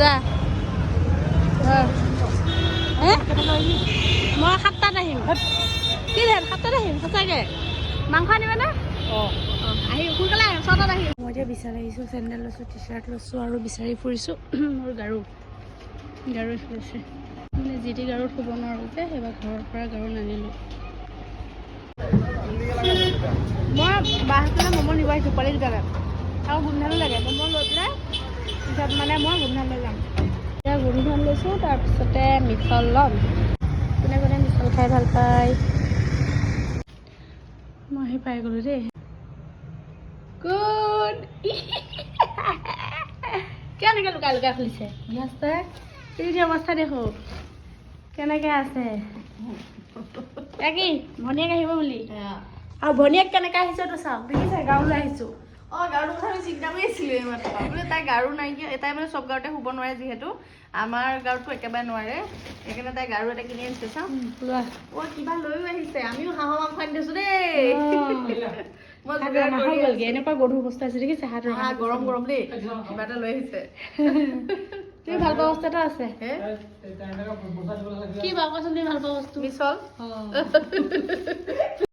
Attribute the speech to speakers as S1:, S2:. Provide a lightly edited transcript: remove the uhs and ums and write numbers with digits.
S1: যা মই 7টাত আহিম কি দে 7টাত আহিম সঁচাকৈ মাংস আনিবানে অঁ আহিম সোনকালে আহিম 6টাত আহিম মই এতিয়া বিচাৰি আহিছোঁ চেণ্ডেল লৈছোঁ টি চাৰ্ট লৈছোঁ আৰু বিচাৰি ফুৰিছোঁ মোৰ গাৰু আছে মানে যি টি গাৰুত শুব নোৱাৰোঁ যে সেইবাৰ ঘৰৰ পৰা গাৰু নানিলোঁ মই বাহঁতলৈ ম'ম' নিব আহিছোঁ পোৱালি দুটালৈ আৰু গোমধানো লাগে ম'ম' লৈ পেলাই পিছত মানে মই গোমধানলৈ যাম এতিয়া গোমধান লৈছোঁ তাৰপিছতে মিঠল ল'ম কোনে কোনে মিঠল খাই ভাল পায় মই আহি পাই গ'লোঁ দেই গুড কিয় এনেকৈ লুকাই লুকাই খুলিছে গৃহস্থই এই অৱস্থা দেখো কেনেকৈ আছে কি ভনীয়েক আহিব বুলি আৰু ভনীয়েক কেনেকৈ আহিছে তো চাওক দেখিছে গাঁৱলৈ আহিছোঁ
S2: অঁ গাৰুৰ কথা আমি চিন্তা কৰি আছিলোঁ এইমাত্ৰ বোলে তাই গাৰু নাইকিয়া এটাই মানে চব গাৰুতে শুব নোৱাৰে যিহেতু আমাৰ গাৰুটো একেবাৰে নোৱাৰে সেইকাৰণে তাই গাৰু এটা কিনি আনিছে চাওঁ
S1: লোৱা
S2: অঁ কিবা লৈও আহিছে আমিও হাঁহৰ মাংস আনি দিছোঁ দেই মই যোগাৰ কৰি
S1: গ'লগৈ এনেকুৱা গধুৰ বস্তু আছে দেখিছে হাত
S2: হাঁহ গৰম গৰম দেই কিবা এটা লৈ আহিছে
S1: তুমি ভাল পোৱা বস্তু এটা আছে
S2: হে
S1: কি বাৰু কোৱাচোন তুমি ভাল পোৱা বস্তু
S2: মিছল